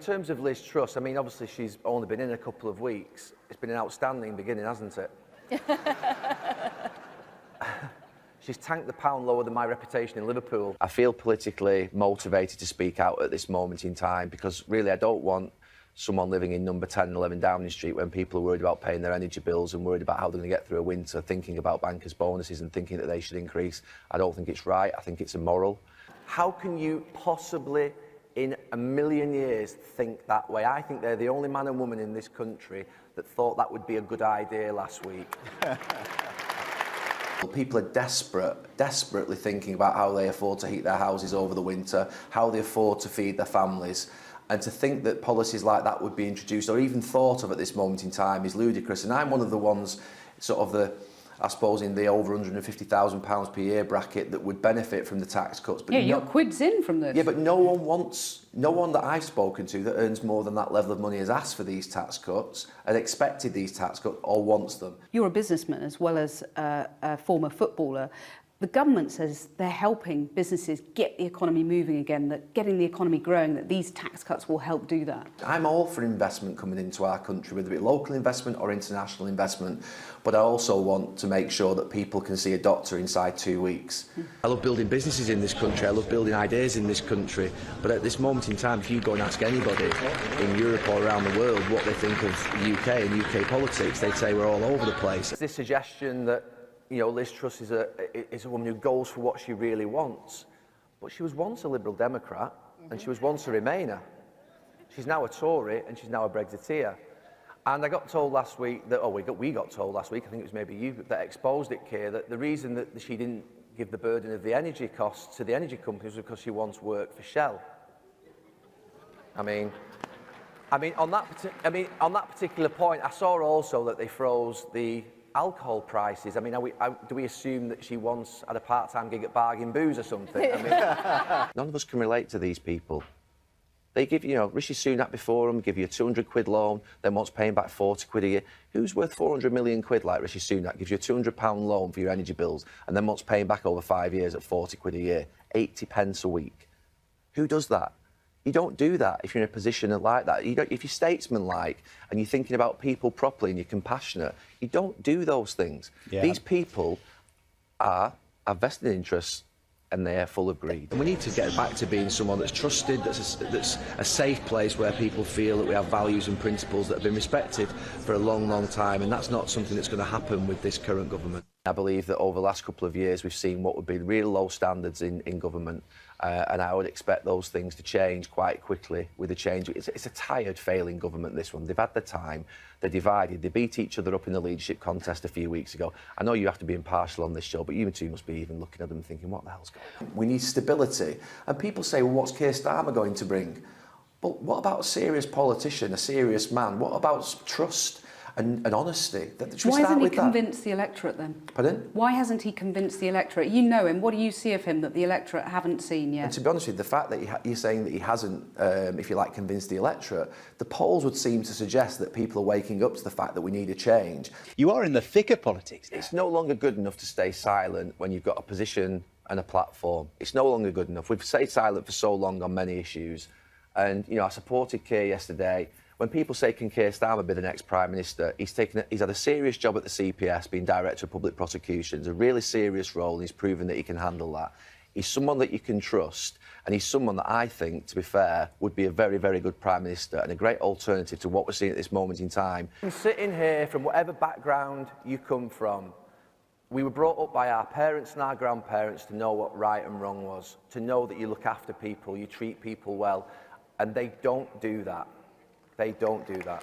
terms of Liz Truss, I mean, obviously she's only been in a couple of weeks. It's been an outstanding beginning, hasn't it? She's tanked the pound lower than my reputation in Liverpool. I feel politically motivated to speak out at this moment in time because really I don't want someone living in number 10 and 11 Downing Street when people are worried about paying their energy bills and worried about how they're going to get through a winter, thinking about bankers' bonuses and thinking that they should increase. I don't think it's right. I think it's immoral. How can you possibly, in a million years, think that way? I think they're the only man and woman in this country that thought that would be a good idea last week. People are desperately thinking about how they afford to heat their houses over the winter, how they afford to feed their families. And to think that policies like that would be introduced or even thought of at this moment in time is ludicrous. And I'm one of the ones, sort of I suppose, in the over £150,000 per year bracket that would benefit from the tax cuts. But yeah, you're quids in from this. Yeah, but no one that I've spoken to that earns more than that level of money has asked for these tax cuts, had expected these tax cuts, or wants them. You're a businessman as well as a former footballer. The government says they're helping businesses get the economy moving again, that getting the economy growing, that these tax cuts will help do that. I'm all for investment coming into our country, whether it be local investment or international investment, but I also want to make sure that people can see a doctor inside 2 weeks. I love building businesses in this country, I love building ideas in this country, but at this moment in time, if you go and ask anybody in Europe or around the world what they think of the UK and UK politics, they'd say we're all over the place. This suggestion that Liz Truss is a woman who goes for what she really wants. But she was once a Liberal Democrat, and she was once a Remainer. She's now a Tory, and she's now a Brexiteer. And I got told last week that, we got told last week, I think it was maybe you that exposed it, Keir, that the reason that she didn't give the burden of the energy costs to the energy companies was because she wants work for Shell. I mean, on that particular point, I saw also that they froze the alcohol prices. I mean, do we assume that she once had a part-time gig at Bargain Booze or something? I mean, none of us can relate to these people. They give, Rishi Sunak before them, give you a £200 loan, then wants paying back 40 quid a year. Who's worth 400 million quid like Rishi Sunak? Gives you a £200 loan for your energy bills and then wants paying back over 5 years at 40 quid a year, 80 pence a week. Who does that? You don't do that if you're in a position like that. If you're statesman-like and you're thinking about people properly and you're compassionate, you don't do those things. Yeah. These people have vested interests and they are full of greed. And we need to get back to being someone that's trusted, that's a safe place where people feel that we have values and principles that have been respected for a long, long time, and that's not something that's going to happen with this current government. I believe that over the last couple of years we've seen what would be real low standards in government, and I would expect those things to change quite quickly with the change. It's a tired, failing government, this one. They've had the time, they're divided, they beat each other up in the leadership contest a few weeks ago. I know you have to be impartial on this show, but you two must be even looking at them thinking, what the hell's going on? We need stability. And people say, well, what's Keir Starmer going to bring? But what about a serious politician, a serious man? What about trust and honesty? Why hasn't he convinced the electorate then? Pardon? Why hasn't he convinced the electorate? You know him. What do you see of him that the electorate haven't seen yet? And to be honest with you, the fact that you're saying that he hasn't, if you like, convinced the electorate, the polls would seem to suggest that people are waking up to the fact that we need a change. You are in the thick of politics now. It's no longer good enough to stay silent when you've got a position and a platform. It's no longer good enough. We've stayed silent for so long on many issues. And, I supported Keir yesterday. When people say, can Keir Starmer be the next Prime Minister, he's had a serious job at the CPS, being Director of Public Prosecutions, a really serious role, and he's proven that he can handle that. He's someone that you can trust, and he's someone that I think, to be fair, would be a very, very good Prime Minister and a great alternative to what we're seeing at this moment in time. Sitting here, from whatever background you come from, we were brought up by our parents and our grandparents to know what right and wrong was, to know that you look after people, you treat people well, and they don't do that. They don't do that.